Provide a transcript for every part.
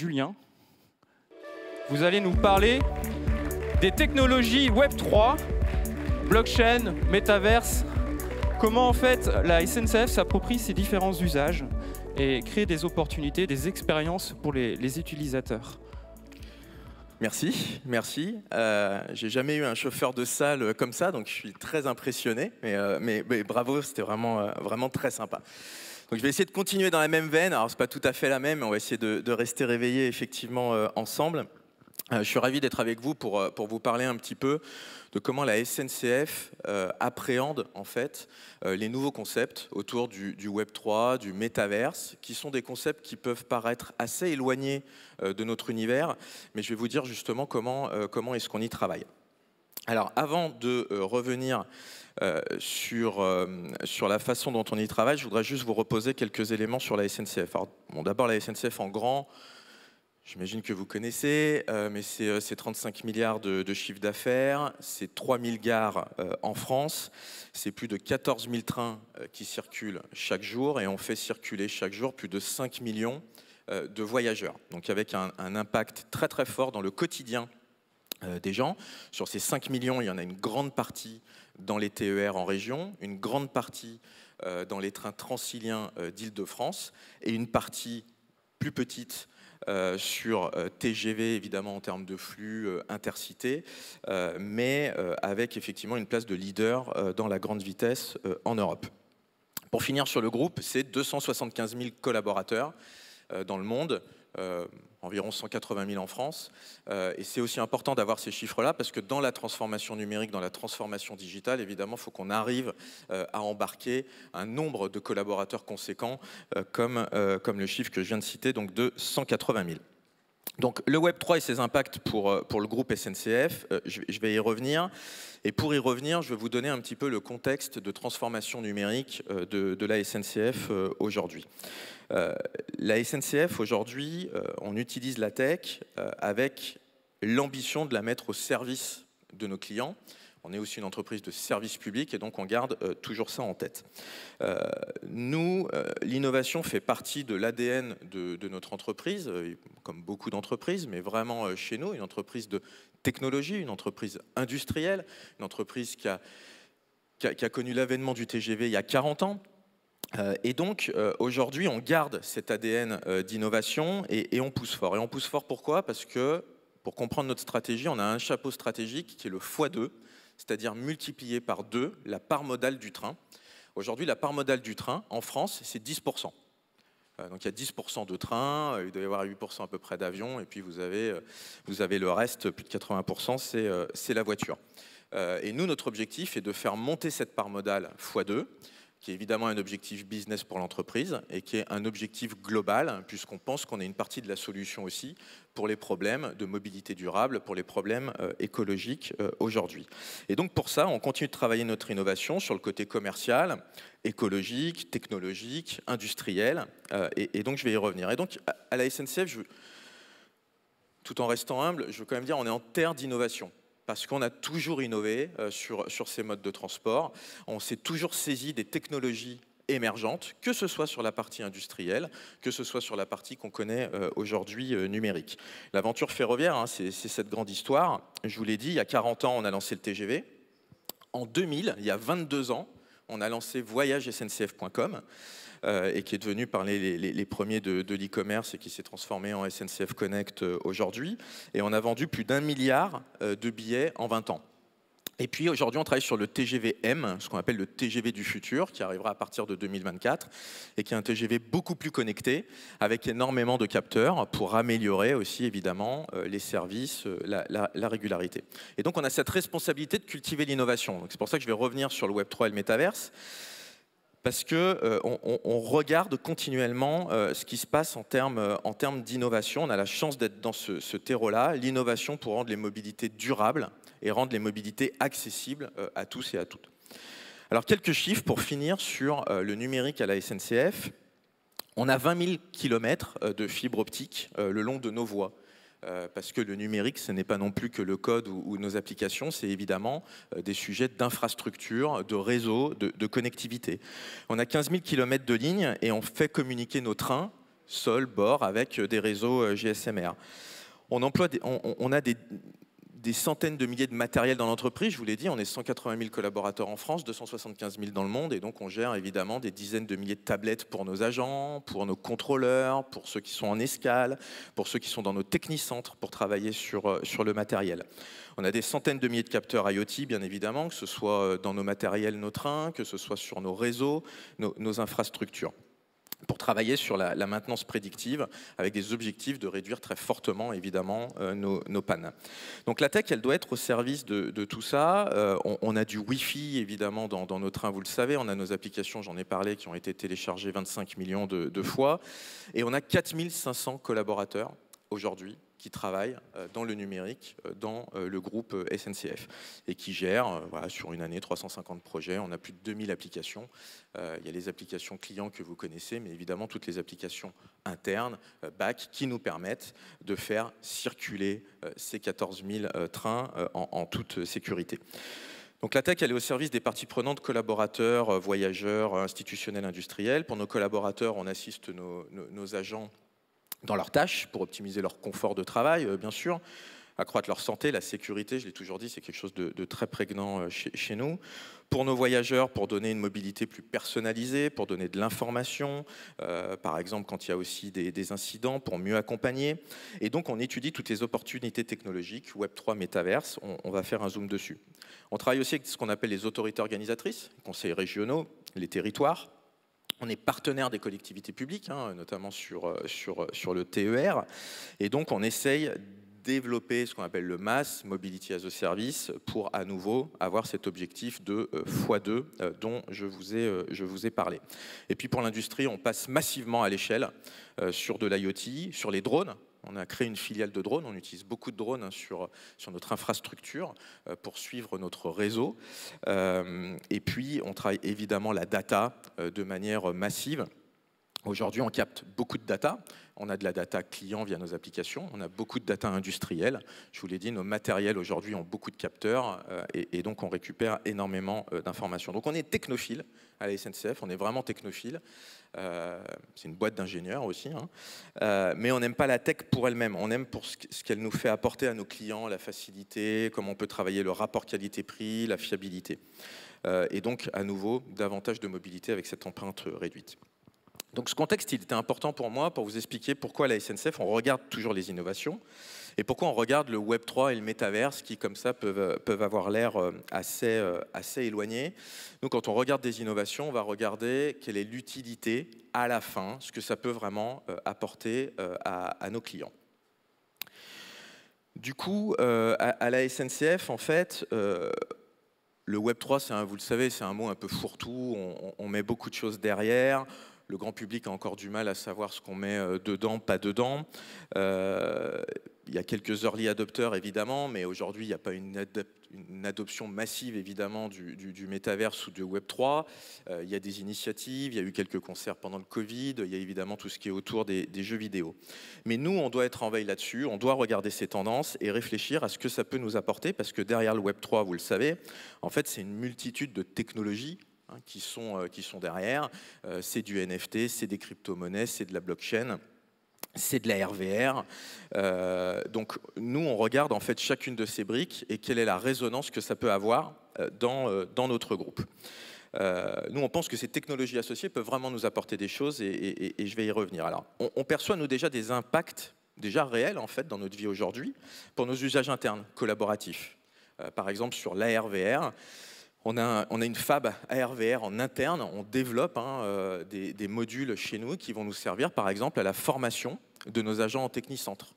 Julien. Vous allez nous parler des technologies Web3, blockchain, métaverse, comment en fait la SNCF s'approprie ces différents usages et crée des opportunités, des expériences pour les utilisateurs. Merci. J'ai jamais eu un chauffeur de salle comme ça, donc je suis très impressionné. Mais bravo, c'était vraiment très sympa. Donc je vais essayer de continuer dans la même veine. Alors c'est pas tout à fait la même, mais on va essayer de rester réveillés effectivement ensemble. Je suis ravi d'être avec vous pour vous parler un petit peu de comment la SNCF appréhende en fait les nouveaux concepts autour du Web3, du métaverse, qui sont des concepts qui peuvent paraître assez éloignés de notre univers, mais je vais vous dire justement comment est-ce qu'on y travaille. Alors avant de revenir sur la façon dont on y travaille, je voudrais juste vous reposer quelques éléments sur la SNCF. Alors, bon, d'abord la SNCF en grand. J'imagine que vous connaissez, mais c'est 35 milliards de chiffre d'affaires, c'est 3000 gares en France, c'est plus de 14 000 trains qui circulent chaque jour et on fait circuler chaque jour plus de 5 millions de voyageurs. Donc avec un impact très très fort dans le quotidien des gens. Sur ces 5 millions, il y en a une grande partie dans les TER en région, une grande partie dans les trains transiliens d'Île-de-France et une partie plus petite sur TGV, évidemment en termes de flux intercités, mais avec effectivement une place de leader dans la grande vitesse en Europe. Pour finir sur le groupe, c'est 275 000 collaborateurs dans le monde, environ 180 000 en France. Et c'est aussi important d'avoir ces chiffres-là parce que dans la transformation numérique, dans la transformation digitale, évidemment, il faut qu'on arrive à embarquer un nombre de collaborateurs conséquents comme le chiffre que je viens de citer, donc de 180 000. Donc le Web3 et ses impacts pour le groupe SNCF, je vais y revenir. Et pour y revenir, je vais vous donner un petit peu le contexte de transformation numérique de la SNCF aujourd'hui. La SNCF aujourd'hui, on utilise la tech avec l'ambition de la mettre au service de nos clients. On est aussi une entreprise de service public et donc on garde toujours ça en tête. Nous, l'innovation fait partie de l'ADN de notre entreprise, comme beaucoup d'entreprises, mais vraiment chez nous, une entreprise de technologie, une entreprise industrielle, une entreprise qui a connu l'avènement du TGV il y a 40 ans. Et donc, aujourd'hui, on garde cet ADN d'innovation et on pousse fort. Et on pousse fort pourquoi? Parce que, pour comprendre notre stratégie, on a un chapeau stratégique qui est le x2, c'est-à-dire multiplier par 2 la part modale du train. Aujourd'hui, la part modale du train, en France, c'est 10%. Donc il y a 10% de trains, il doit y avoir 8% à peu près d'avions, et puis vous avez le reste, plus de 80%, c'est la voiture. Et nous, notre objectif est de faire monter cette part modale x2, qui est évidemment un objectif business pour l'entreprise et qui est un objectif global, puisqu'on pense qu'on est une partie de la solution aussi pour les problèmes de mobilité durable, pour les problèmes écologiques aujourd'hui. Et donc pour ça, on continue de travailler notre innovation sur le côté commercial, écologique, technologique, industriel, et donc je vais y revenir. Et donc à la SNCF, tout en restant humble, je veux quand même dire on est en terre d'innovation. Parce qu'on a toujours innové sur ces modes de transport. On s'est toujours saisi des technologies émergentes, que ce soit sur la partie industrielle, que ce soit sur la partie qu'on connaît aujourd'hui numérique. L'aventure ferroviaire, hein, c'est cette grande histoire. Je vous l'ai dit, il y a 40 ans, on a lancé le TGV. En 2000, il y a 22 ans, on a lancé voyagesncf.com. Et qui est devenu parmi les premiers de l'e-commerce et qui s'est transformé en SNCF Connect aujourd'hui. Et on a vendu plus d'1 milliard de billets en 20 ans. Et puis aujourd'hui, on travaille sur le TGV-M, ce qu'on appelle le TGV du futur, qui arrivera à partir de 2024, et qui est un TGV beaucoup plus connecté, avec énormément de capteurs pour améliorer aussi évidemment les services, la régularité. Et donc on a cette responsabilité de cultiver l'innovation. C'est pour ça que je vais revenir sur le Web3 et le métaverse. Parce qu'on regarde continuellement ce qui se passe en termes d'innovation. On a la chance d'être dans ce terreau-là, l'innovation pour rendre les mobilités durables et rendre les mobilités accessibles à tous et à toutes. Alors quelques chiffres pour finir sur le numérique à la SNCF. On a 20 000 km de fibre optique le long de nos voies. Parce que le numérique, ce n'est pas non plus que le code ou nos applications, c'est évidemment des sujets d'infrastructure, de réseau, de connectivité. On a 15 000 km de lignes et on fait communiquer nos trains sol, bord, avec des réseaux GSM-R. On a des centaines de milliers de matériels dans l'entreprise, je vous l'ai dit, on est 180 000 collaborateurs en France, 275 000 dans le monde, et donc on gère évidemment des dizaines de milliers de tablettes pour nos agents, pour nos contrôleurs, pour ceux qui sont en escale, pour ceux qui sont dans nos technicentres pour travailler sur le matériel. On a des centaines de milliers de capteurs IoT, bien évidemment, que ce soit dans nos matériels, nos trains, que ce soit sur nos réseaux, nos infrastructures, pour travailler sur la maintenance prédictive avec des objectifs de réduire très fortement, évidemment, nos pannes. Donc la tech, elle doit être au service de tout ça. On a du Wi-Fi, évidemment, dans nos trains, vous le savez. On a nos applications, j'en ai parlé, qui ont été téléchargées 25 millions de fois. Et on a 4500 collaborateurs aujourd'hui qui travaillent dans le numérique, dans le groupe SNCF, et qui gèrent, voilà, sur une année, 350 projets. On a plus de 2000 applications. Il y a les applications clients que vous connaissez, mais évidemment toutes les applications internes, back, qui nous permettent de faire circuler ces 14 000 trains en toute sécurité. Donc la tech, elle est au service des parties prenantes, collaborateurs, voyageurs, institutionnels, industriels. Pour nos collaborateurs, on assiste nos agents dans leurs tâches, pour optimiser leur confort de travail, bien sûr, accroître leur santé, la sécurité, je l'ai toujours dit, c'est quelque chose de très prégnant chez nous. Pour nos voyageurs, pour donner une mobilité plus personnalisée, pour donner de l'information, par exemple quand il y a aussi des incidents, pour mieux accompagner. Et donc on étudie toutes les opportunités technologiques, Web3, Metaverse, on va faire un zoom dessus. On travaille aussi avec ce qu'on appelle les autorités organisatrices, les conseils régionaux, les territoires. On est partenaire des collectivités publiques, notamment sur le TER, et donc on essaye de développer ce qu'on appelle le MaaS, Mobility as a Service, pour à nouveau avoir cet objectif de x2 dont je vous ai parlé. Et puis pour l'industrie, on passe massivement à l'échelle sur de l'IoT, sur les drones. On a créé une filiale de drones, on utilise beaucoup de drones sur notre infrastructure pour suivre notre réseau. Et puis, on travaille évidemment la data de manière massive. Aujourd'hui, on capte beaucoup de data. On a de la data client via nos applications. On a beaucoup de data industrielle. Je vous l'ai dit, nos matériels aujourd'hui ont beaucoup de capteurs et donc on récupère énormément d'informations. Donc on est technophile à la SNCF, on est vraiment technophile. C'est une boîte d'ingénieurs aussi, mais on n'aime pas la tech pour elle-même. On aime pour ce qu'elle nous fait apporter à nos clients, la facilité, comment on peut travailler le rapport qualité-prix, la fiabilité. Et donc, à nouveau, davantage de mobilité avec cette empreinte réduite. Donc ce contexte, il était important pour moi pour vous expliquer pourquoi à la SNCF, on regarde toujours les innovations et pourquoi on regarde le Web3 et le métaverse qui, comme ça, peuvent avoir l'air assez éloignés. Donc quand on regarde des innovations, on va regarder quelle est l'utilité à la fin, ce que ça peut vraiment apporter à nos clients. Du coup, à la SNCF, en fait, le Web3, vous le savez, c'est un mot un peu fourre-tout, on met beaucoup de choses derrière. Le grand public a encore du mal à savoir ce qu'on met dedans, pas dedans. Il y a quelques early adopters, évidemment, mais aujourd'hui, il n'y a pas une adoption massive, évidemment, du métaverse ou du Web3. Il y a des initiatives, il y a eu quelques concerts pendant le Covid, il y a évidemment tout ce qui est autour des jeux vidéo. Mais nous, on doit être en veille là-dessus, on doit regarder ces tendances et réfléchir à ce que ça peut nous apporter, parce que derrière le Web3, vous le savez, en fait, c'est une multitude de technologies qui sont derrière. C'est du NFT, c'est des crypto-monnaies, c'est de la blockchain, c'est de la RVR. Donc nous, on regarde en fait chacune de ces briques et quelle est la résonance que ça peut avoir dans notre groupe. Nous, on pense que ces technologies associées peuvent vraiment nous apporter des choses et je vais y revenir. Alors, on perçoit, nous, déjà des impacts déjà réels en fait, dans notre vie aujourd'hui pour nos usages internes, collaboratifs. Par exemple, sur l'ARVR, on a une fab ARVR en interne, on développe des modules chez nous qui vont nous servir par exemple à la formation de nos agents en technicentre.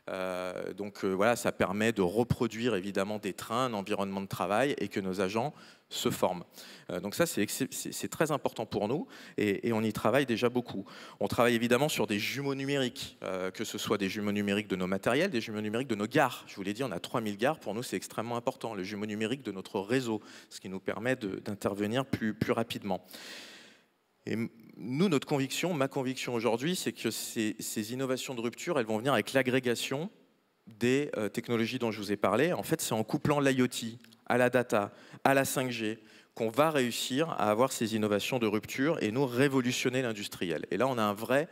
Voilà, ça permet de reproduire évidemment des trains, un environnement de travail et que nos agents se forment. Donc ça, c'est très important pour nous et on y travaille déjà beaucoup. On travaille évidemment sur des jumeaux numériques, que ce soit des jumeaux numériques de nos matériels, des jumeaux numériques de nos gares. Je vous l'ai dit, on a 3000 gares, pour nous c'est extrêmement important. Le jumeau numérique de notre réseau, ce qui nous permet d'intervenir plus rapidement. Et nous, notre conviction, ma conviction aujourd'hui, c'est que ces innovations de rupture, elles vont venir avec l'agrégation des technologies dont je vous ai parlé. En fait, c'est en couplant l'IoT à la data, à la 5G, qu'on va réussir à avoir ces innovations de rupture et nous révolutionner l'industriel. Et là, on a un vrai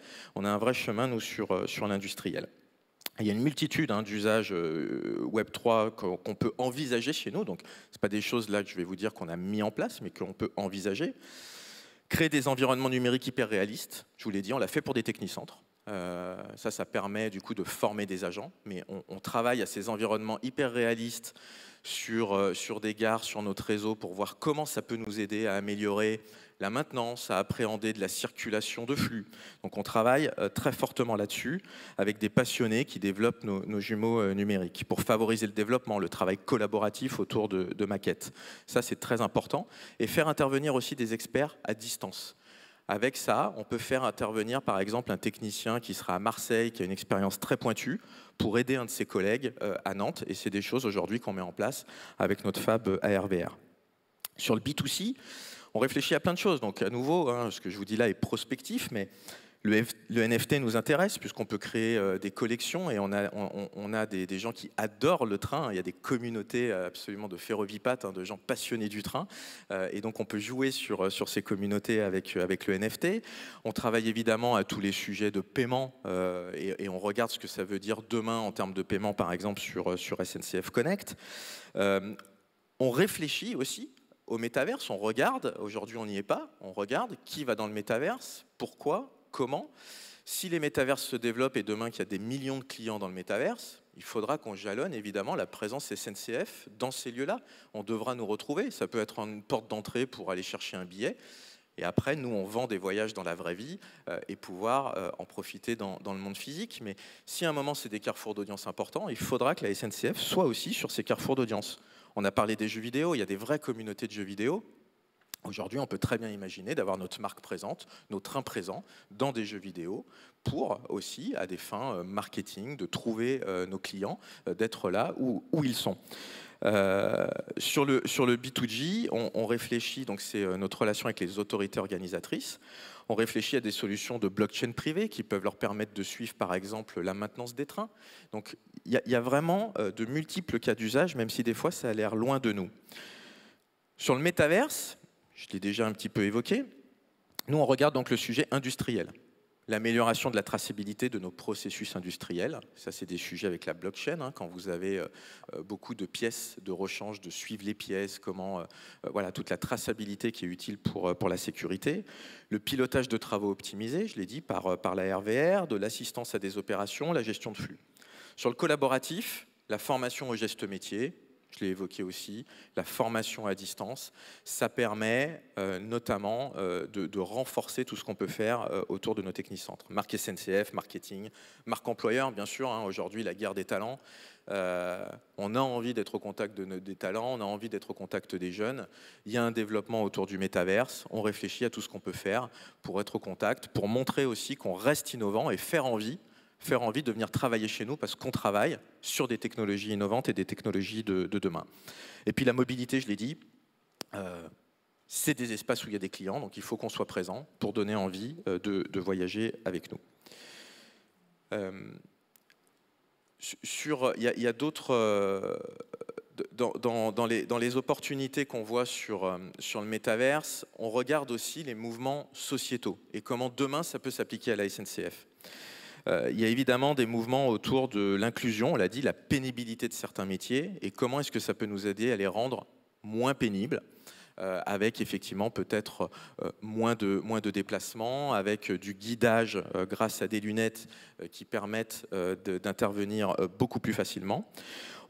chemin, nous, sur l'industriel. Il y a une multitude d'usages Web3 qu'on peut envisager chez nous. Donc, ce n'est pas des choses là que je vais vous dire qu'on a mis en place, mais qu'on peut envisager. Créer des environnements numériques hyper réalistes. Je vous l'ai dit, on l'a fait pour des technicentres. Ça permet du coup de former des agents. Mais on travaille à ces environnements hyper réalistes sur des gares, sur notre réseau, pour voir comment ça peut nous aider à améliorer la maintenance, à appréhender de la circulation de flux. Donc on travaille très fortement là-dessus, avec des passionnés qui développent nos jumeaux numériques, pour favoriser le développement, le travail collaboratif autour de maquettes. Ça, c'est très important. Et faire intervenir aussi des experts à distance. Avec ça, on peut faire intervenir, par exemple, un technicien qui sera à Marseille, qui a une expérience très pointue, pour aider un de ses collègues à Nantes. Et c'est des choses aujourd'hui qu'on met en place avec notre fab ARVR. Sur le B2C, on réfléchit à plein de choses. Donc à nouveau, ce que je vous dis là est prospectif, mais le NFT nous intéresse puisqu'on peut créer des collections et on a des gens qui adorent le train. Il y a des communautés absolument de ferrovipates, de gens passionnés du train. Et donc on peut jouer sur ces communautés avec le NFT. On travaille évidemment à tous les sujets de paiement et on regarde ce que ça veut dire demain en termes de paiement, par exemple sur SNCF Connect. On réfléchit aussi au métaverse, on regarde, aujourd'hui on n'y est pas, on regarde qui va dans le métaverse, pourquoi, comment. Si les métaverses se développent et demain qu'il y a des millions de clients dans le métaverse, il faudra qu'on jalonne évidemment la présence SNCF dans ces lieux-là. On devra nous retrouver, ça peut être une porte d'entrée pour aller chercher un billet. Et après, nous, on vend des voyages dans la vraie vie et pouvoir en profiter dans le monde physique. Mais si à un moment, c'est des carrefours d'audience importants, il faudra que la SNCF soit aussi sur ces carrefours d'audience. On a parlé des jeux vidéo, il y a des vraies communautés de jeux vidéo. Aujourd'hui, on peut très bien imaginer d'avoir notre marque présente, nos trains présents dans des jeux vidéo pour aussi, à des fins marketing, de trouver nos clients, d'être là où ils sont. Sur le B2G, on réfléchit, donc c'est notre relation avec les autorités organisatrices, on réfléchit à des solutions de blockchain privées qui peuvent leur permettre de suivre par exemple la maintenance des trains. Donc il y a vraiment de multiples cas d'usage, même si des fois ça a l'air loin de nous. Sur le métaverse, je l'ai déjà un petit peu évoqué, nous on regarde donc le sujet industriel. L'amélioration de la traçabilité de nos processus industriels. Ça, c'est des sujets avec la blockchain, quand vous avez beaucoup de pièces de rechange, de suivre les pièces, comment, voilà, toute la traçabilité qui est utile pour la sécurité. Le pilotage de travaux optimisés, je l'ai dit, par la RVR, de l'assistance à des opérations, la gestion de flux. Sur le collaboratif, la formation aux gestes métiers, je l'ai évoqué aussi, la formation à distance, ça permet notamment de renforcer tout ce qu'on peut faire autour de nos technicentres. Marque SNCF, marketing, marque employeur, bien sûr, aujourd'hui la guerre des talents. On a envie d'être au contact des talents, on a envie d'être au contact des jeunes. Il y a un développement autour du métaverse, on réfléchit à tout ce qu'on peut faire pour être au contact, pour montrer aussi qu'on reste innovant et faire envie de venir travailler chez nous parce qu'on travaille sur des technologies innovantes et des technologies de demain. Et puis la mobilité, je l'ai dit, c'est des espaces où il y a des clients, donc il faut qu'on soit présent pour donner envie de voyager avec nous. Il y a d'autres... Dans les opportunités qu'on voit sur le métaverse, on regarde aussi les mouvements sociétaux et comment demain ça peut s'appliquer à la SNCF. Il y a évidemment des mouvements autour de l'inclusion, on l'a dit, la pénibilité de certains métiers et comment est-ce que ça peut nous aider à les rendre moins pénibles avec effectivement peut-être moins de déplacements, avec du guidage grâce à des lunettes qui permettent d'intervenir beaucoup plus facilement.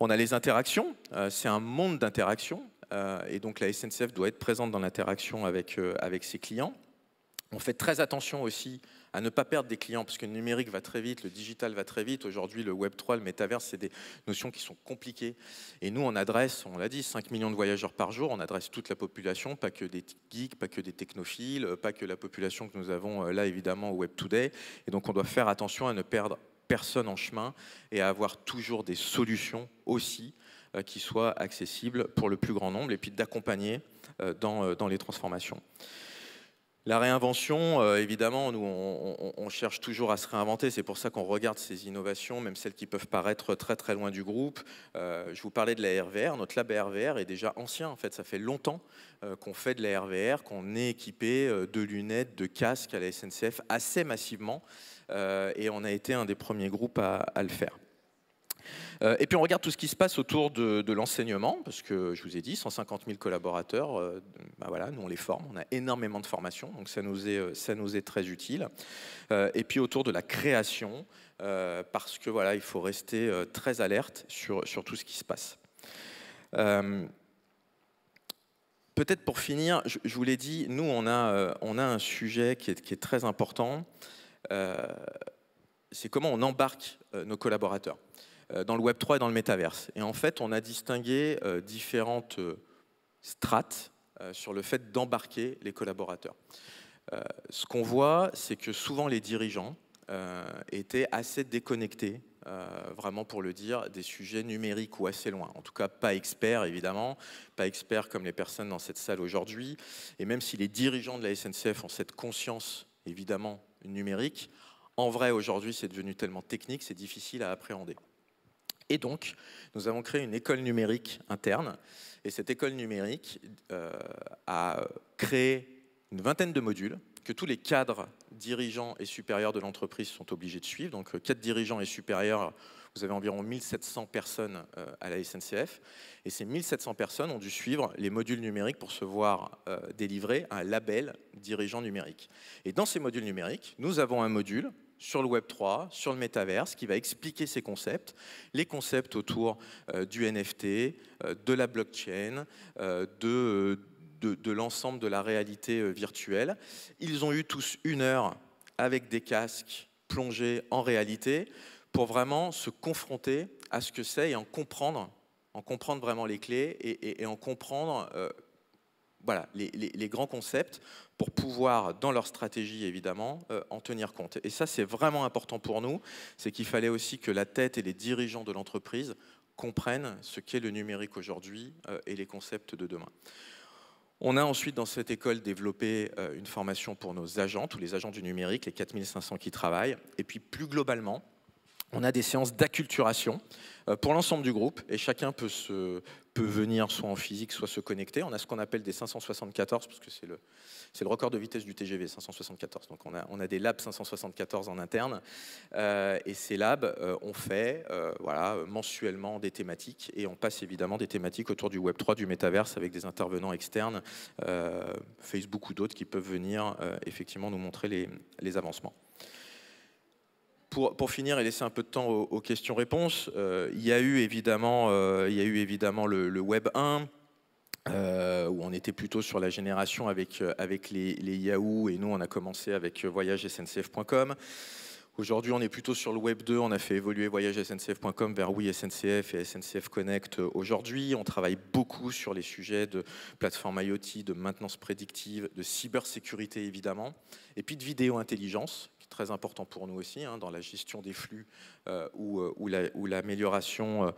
On a les interactions, c'est un monde d'interactions et donc la SNCF doit être présente dans l'interaction avec ses clients. On fait très attention aussi à ne pas perdre des clients, parce que le numérique va très vite, le digital va très vite. Aujourd'hui, le Web3, le métaverse, c'est des notions qui sont compliquées. Et nous, on adresse, on l'a dit, 5 millions de voyageurs par jour. On adresse toute la population, pas que des geeks, pas que des technophiles, pas que la population que nous avons là, évidemment, au Web Today. Et donc, on doit faire attention à ne perdre personne en chemin et à avoir toujours des solutions aussi qui soient accessibles pour le plus grand nombre et puis d'accompagner dans les transformations. La réinvention, évidemment, nous, on cherche toujours à se réinventer. C'est pour ça qu'on regarde ces innovations, même celles qui peuvent paraître très très loin du groupe. Je vous parlais de la RVR. Notre lab RVR est déjà ancien. En fait, ça fait longtemps qu'on fait de la RVR, qu'on est équipé de lunettes, de casques à la SNCF assez massivement. Et on a été un des premiers groupes à le faire. Et puis on regarde tout ce qui se passe autour de l'enseignement, parce que je vous ai dit, 150 000 collaborateurs, bah voilà, nous on les forme, on a énormément de formations, donc ça nous est très utile. Et puis autour de la création, parce que voilà, il faut rester très alerte sur tout ce qui se passe. Peut-être pour finir, je vous l'ai dit, nous on a un sujet qui est très important, c'est comment on embarque nos collaborateurs dans le Web3 et dans le métaverse. Et en fait, on a distingué différentes strates sur le fait d'embarquer les collaborateurs. Ce qu'on voit, c'est que souvent les dirigeants étaient assez déconnectés, vraiment pour le dire, des sujets numériques ou assez loin. En tout cas, pas experts, évidemment, pas experts comme les personnes dans cette salle aujourd'hui. Et même si les dirigeants de la SNCF ont cette conscience, évidemment, numérique, en vrai, aujourd'hui, c'est devenu tellement technique, c'est difficile à appréhender. Et donc, nous avons créé une école numérique interne. Et cette école numérique a créé une vingtaine de modules que tous les cadres, dirigeants et supérieurs de l'entreprise sont obligés de suivre. Donc, 4 dirigeants et supérieurs, vous avez environ 1700 personnes à la SNCF. Et ces 1700 personnes ont dû suivre les modules numériques pour se voir délivrer un label dirigeant numérique. Et dans ces modules numériques, nous avons un module sur le Web3, sur le métaverse, qui va expliquer ces concepts, les concepts autour du NFT, de la blockchain, de l'ensemble de la réalité virtuelle. Ils ont eu tous 1 heure avec des casques plongés en réalité pour vraiment se confronter à ce que c'est et en comprendre vraiment les clés et en comprendre voilà, les grands concepts pour pouvoir, dans leur stratégie évidemment, en tenir compte. Et ça, c'est vraiment important pour nous, c'est qu'il fallait aussi que la tête et les dirigeants de l'entreprise comprennent ce qu'est le numérique aujourd'hui et les concepts de demain. On a ensuite dans cette école développé une formation pour nos agents, tous les agents du numérique, les 4500 qui travaillent. Et puis plus globalement, on a des séances d'acculturation pour l'ensemble du groupe et chacun peut venir soit en physique, soit se connecter. On a ce qu'on appelle des 574 parce que c'est le record de vitesse du TGV, 574. Donc on a des labs 574 en interne et ces labs, on fait voilà, mensuellement des thématiques et on passe évidemment des thématiques autour du Web3, du métaverse avec des intervenants externes, Facebook ou d'autres qui peuvent venir effectivement nous montrer les avancements. Pour finir et laisser un peu de temps aux questions-réponses, il y a eu évidemment le Web 1, où on était plutôt sur la génération avec les Yahoo, et nous on a commencé avec voyagesncf.com. Aujourd'hui on est plutôt sur le Web 2, on a fait évoluer voyagesncf.com vers Oui SNCF et SNCF Connect aujourd'hui. On travaille beaucoup sur les sujets de plateforme IoT, de maintenance prédictive, de cybersécurité évidemment, et puis de vidéo intelligence, très important pour nous aussi, hein, dans la gestion des flux ou l'amélioration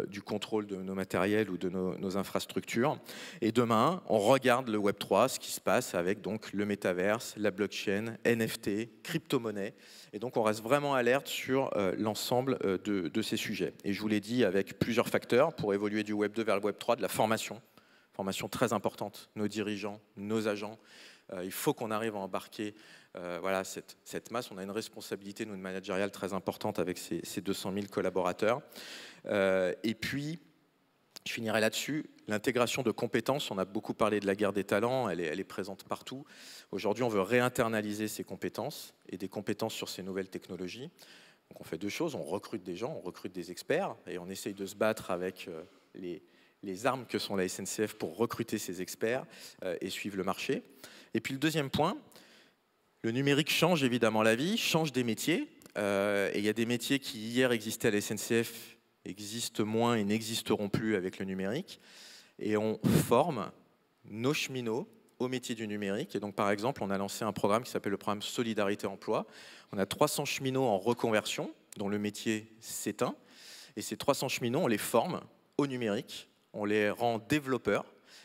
du contrôle de nos matériels ou de nos infrastructures. Et demain, on regarde le Web3, ce qui se passe avec donc, le métaverse, la blockchain, NFT, crypto-monnaie. Et donc, on reste vraiment alerte sur l'ensemble de ces sujets. Et je vous l'ai dit, avec plusieurs facteurs pour évoluer du Web 2 vers le Web 3, de la formation très importante, nos dirigeants, nos agents. Il faut qu'on arrive à embarquer voilà, cette masse. On a une responsabilité, nous, managériale très importante avec ces 200 000 collaborateurs. Et puis, je finirai là-dessus, l'intégration de compétences. On a beaucoup parlé de la guerre des talents, elle est présente partout. Aujourd'hui, on veut réinternaliser ces compétences et des compétences sur ces nouvelles technologies. Donc on fait 2 choses, on recrute des gens, on recrute des experts et on essaye de se battre avec les armes que sont la SNCF pour recruter ces experts et suivre le marché. Et puis le deuxième point, le numérique change évidemment la vie, change des métiers. Et il y a des métiers qui hier existaient à la SNCF, existent moins et n'existeront plus avec le numérique. Et on forme nos cheminots au métier du numérique. Et donc par exemple, on a lancé un programme qui s'appelle le programme Solidarité Emploi. On a 300 cheminots en reconversion, dont le métier s'éteint. Et ces 300 cheminots, on les forme au numérique, on les rend développeurs.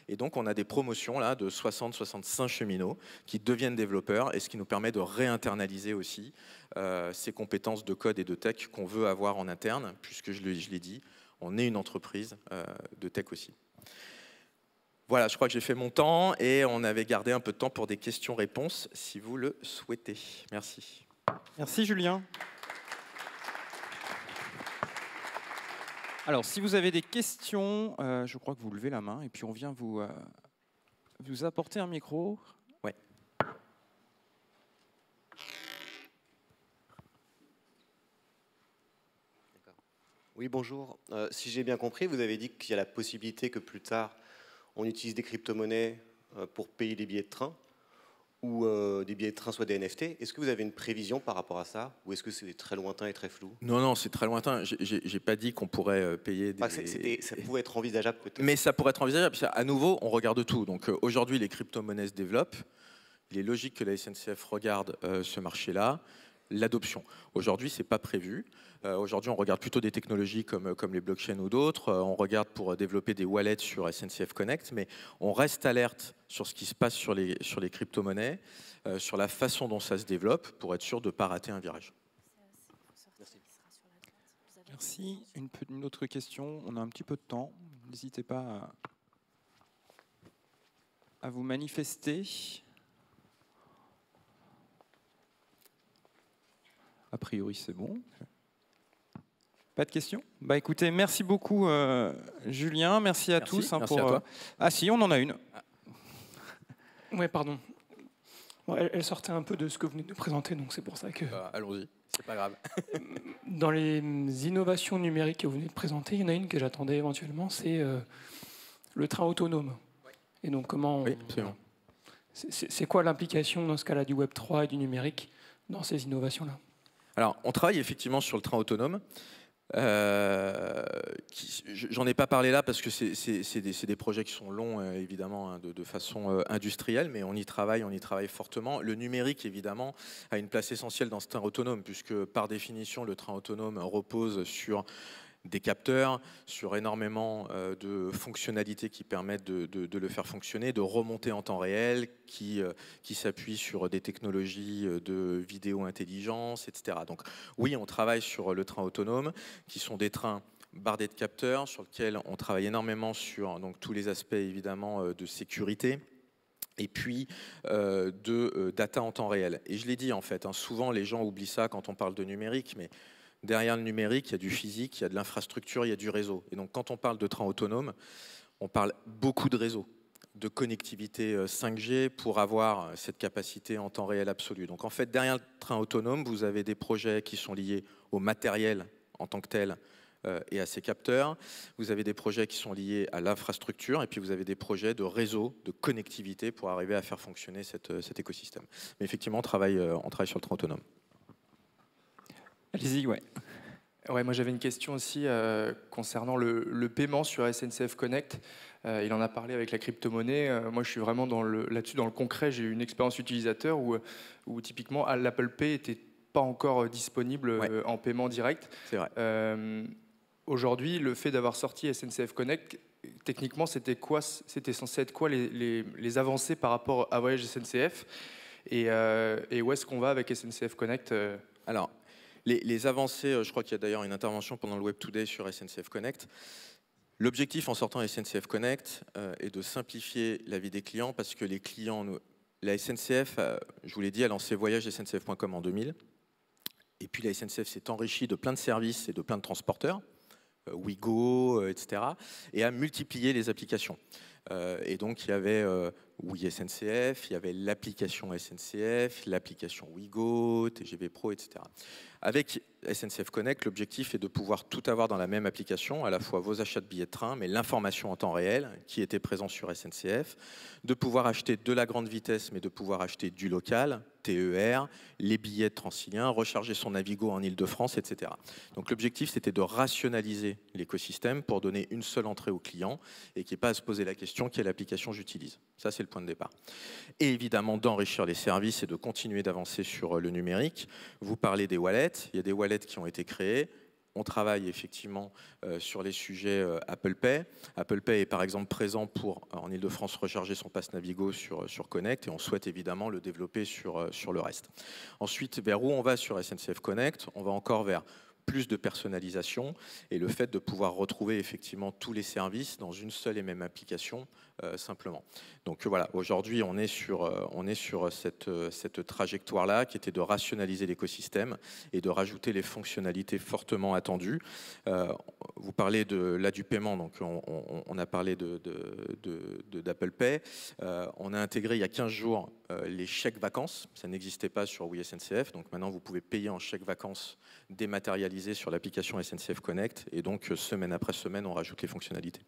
Et donc, on a des promotions là, de 60-65 cheminots qui deviennent développeurs, et ce qui nous permet de réinternaliser aussi ces compétences de code et de tech qu'on veut avoir en interne, puisque je l'ai dit, on est une entreprise de tech aussi. Voilà, je crois que j'ai fait mon temps et on avait gardé un peu de temps pour des questions-réponses, si vous le souhaitez. Merci. Merci Julien. Alors, si vous avez des questions, je crois que vous levez la main et puis on vient vous apporter un micro. Ouais. Oui, bonjour. Si j'ai bien compris, vous avez dit qu'il y a la possibilité que plus tard, on utilise des crypto-monnaies pour payer des billets de train, ou des billets de train soit des NFT. Est-ce que vous avez une prévision par rapport à ça, ou est-ce que c'est très lointain et très flou? Non, non, c'est très lointain. J'ai pas dit qu'on pourrait payer des... Ça pouvait être envisageable peut-être. Mais ça pourrait être envisageable. À nouveau, on regarde tout. Donc aujourd'hui, les crypto-monnaies se développent. Il est logique que la SNCF regarde ce marché-là. L'adoption. Aujourd'hui, ce n'est pas prévu. Aujourd'hui, on regarde plutôt des technologies comme les blockchains ou d'autres. On regarde pour développer des wallets sur SNCF Connect, mais on reste alerte sur ce qui se passe sur les crypto-monnaies, sur la façon dont ça se développe, pour être sûr de ne pas rater un virage. Merci. Une autre question. On a un petit peu de temps. N'hésitez pas à vous manifester. A priori, c'est bon. Pas de questions? Bah écoutez, merci beaucoup Julien, merci à tous. Merci à toi. Ah si, on en a une. Ouais, pardon. Bon, elle sortait un peu de ce que vous venez de présenter, donc c'est pour ça que... Allons-y, c'est pas grave. Dans les innovations numériques que vous venez de présenter, il y en a une que j'attendais éventuellement, c'est le train autonome. Et donc comment... Oui, absolument. C'est quoi l'implication dans ce cas-là du Web 3 et du numérique dans ces innovations-là? Alors, on travaille effectivement sur le train autonome. J'en ai pas parlé là parce que c'est des projets qui sont longs, évidemment, hein, de façon industrielle, mais on y travaille fortement. Le numérique, évidemment, a une place essentielle dans ce train autonome, puisque par définition, le train autonome repose sur des capteurs, sur énormément de fonctionnalités qui permettent de le faire fonctionner, de remonter en temps réel, qui s'appuient sur des technologies de vidéo-intelligence, etc. Donc oui, on travaille sur le train autonome, qui sont des trains bardés de capteurs, sur lesquels on travaille énormément sur donc, tous les aspects évidemment de sécurité, et puis de data en temps réel. Et je l'ai dit en fait, hein, souvent les gens oublient ça quand on parle de numérique, mais derrière le numérique, il y a du physique, il y a de l'infrastructure, il y a du réseau. Et donc, quand on parle de train autonome, on parle beaucoup de réseau, de connectivité 5G pour avoir cette capacité en temps réel absolu. Donc, en fait, derrière le train autonome, vous avez des projets qui sont liés au matériel en tant que tel et à ses capteurs. Vous avez des projets qui sont liés à l'infrastructure et puis vous avez des projets de réseau, de connectivité pour arriver à faire fonctionner cet écosystème. Mais effectivement, on travaille sur le train autonome. Allez-y, ouais. Ouais, moi j'avais une question aussi concernant le paiement sur SNCF Connect. Il en a parlé avec la crypto-monnaie. Moi je suis vraiment là-dessus dans le concret. J'ai eu une expérience utilisateur où typiquement l'Apple Pay n'était pas encore disponible en paiement direct. C'est vrai. Aujourd'hui, le fait d'avoir sorti SNCF Connect, techniquement c'était quoi? C'était censé être quoi les avancées par rapport à Voyage SNCF et où est-ce qu'on va avec SNCF Connect Alors, les avancées, je crois qu'il y a d'ailleurs une intervention pendant le Web Today sur SNCF Connect. L'objectif en sortant SNCF Connect est de simplifier la vie des clients parce que les clients, la SNCF, je vous l'ai dit, a lancé voyagesncf.com en 2000. Et puis la SNCF s'est enrichie de plein de services et de plein de transporteurs, Ouigo, etc. et a multiplié les applications. Et donc il y avait Oui SNCF, il y avait l'application SNCF, l'application Ouigo, TGV Pro, etc. Avec SNCF Connect, l'objectif est de pouvoir tout avoir dans la même application, à la fois vos achats de billets de train, mais l'information en temps réel qui était présente sur SNCF, de pouvoir acheter de la grande vitesse, mais de pouvoir acheter du local, TER, les billets de Transilien, recharger son Navigo en Ile-de-France, etc. Donc l'objectif, c'était de rationaliser l'écosystème pour donner une seule entrée au client et qu'il n'y ait pas à se poser la question quelle application j'utilise. Ça, c'est le point de départ. Et évidemment, d'enrichir les services et de continuer d'avancer sur le numérique. Vous parlez des wallets. Il y a des wallets qui ont été créés. on travaille effectivement sur les sujets Apple Pay. Apple Pay est par exemple présent pour, en Ile-de-France, recharger son pass Navigo sur Connect, et on souhaite évidemment le développer sur le reste. Ensuite, vers où on va sur SNCF Connect? On va encore vers plus de personnalisation et le fait de pouvoir retrouver effectivement tous les services dans une seule et même application simplement. Donc voilà, aujourd'hui on est sur cette trajectoire-là qui était de rationaliser l'écosystème et de rajouter les fonctionnalités fortement attendues. Vous parlez là du paiement, donc on a parlé d'Apple Pay. On a intégré il y a 15 jours les chèques vacances, ça n'existait pas sur Oui SNCF, donc maintenant vous pouvez payer en chèque vacances dématérialisé sur l'application SNCF Connect, et donc semaine après semaine on rajoute les fonctionnalités.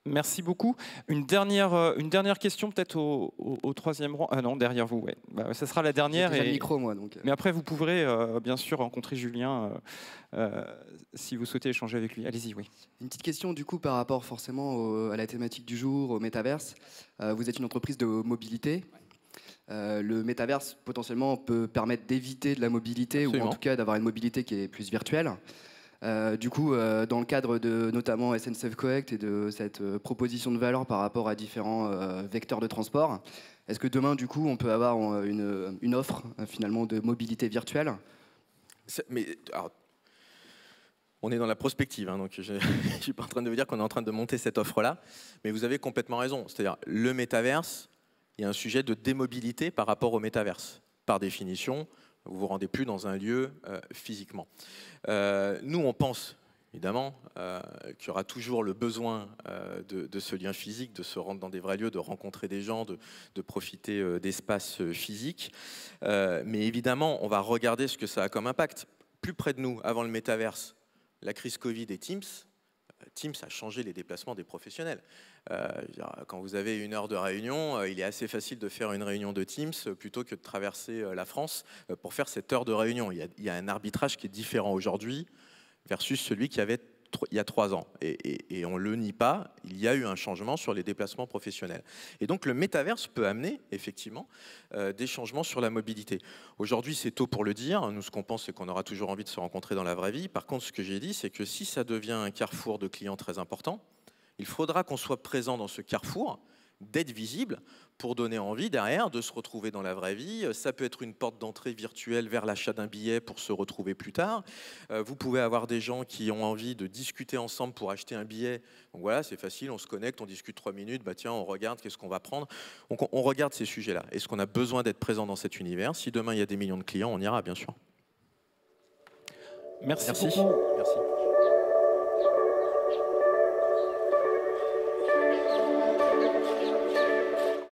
Merci beaucoup. Une dernière question peut-être au troisième rang. Ah non, derrière vous, ouais. Bah, ça sera la dernière. J'ai déjà le micro, moi. Donc. Mais après, vous pourrez bien sûr rencontrer Julien si vous souhaitez échanger avec lui. Allez-y, oui. Une petite question du coup par rapport forcément à la thématique du jour, au métaverse. Vous êtes une entreprise de mobilité. Le métaverse potentiellement peut permettre d'éviter de la mobilité. Absolument. Ou en tout cas d'avoir une mobilité qui est plus virtuelle. Du coup, dans le cadre de notamment SNCF Connect et de cette proposition de valeur par rapport à différents vecteurs de transport, est-ce que demain, du coup, on peut avoir une offre finalement de mobilité virtuelle? Alors, on est dans la prospective, hein, donc je ne suis pas en train de vous dire qu'on est en train de monter cette offre-là, mais vous avez complètement raison. C'est-à-dire, le métaverse, il y a un sujet de démobilité par rapport au métaverse. Par définition, vous ne vous rendez plus dans un lieu physiquement. Nous, on pense évidemment qu'il y aura toujours le besoin de ce lien physique, de se rendre dans des vrais lieux, de rencontrer des gens, de profiter d'espaces physiques. Mais évidemment, on va regarder ce que ça a comme impact. Plus près de nous, avant le métaverse, la crise Covid et Teams a changé les déplacements des professionnels. Quand vous avez 1 heure de réunion, il est assez facile de faire une réunion de Teams plutôt que de traverser la France pour faire cette heure de réunion. Il y a un arbitrage qui est différent aujourd'hui versus celui qu'il y avait il y a 3 ans. Et on ne le nie pas, il y a eu un changement sur les déplacements professionnels. Et donc le métaverse peut amener effectivement des changements sur la mobilité. Aujourd'hui, c'est tôt pour le dire. Nous, ce qu'on pense, c'est qu'on aura toujours envie de se rencontrer dans la vraie vie. Par contre, ce que j'ai dit, c'est que si ça devient un carrefour de clients très important, il faudra qu'on soit présent dans ce carrefour, d'être visible pour donner envie derrière de se retrouver dans la vraie vie. Ça peut être une porte d'entrée virtuelle vers l'achat d'un billet pour se retrouver plus tard. Vous pouvez avoir des gens qui ont envie de discuter ensemble pour acheter un billet. Donc voilà, c'est facile, on se connecte, on discute 3 minutes, bah tiens, on regarde, qu'est-ce qu'on va prendre. Donc on regarde ces sujets-là. Est-ce qu'on a besoin d'être présent dans cet univers? Si demain il y a des millions de clients, on ira bien sûr. Merci beaucoup. Merci.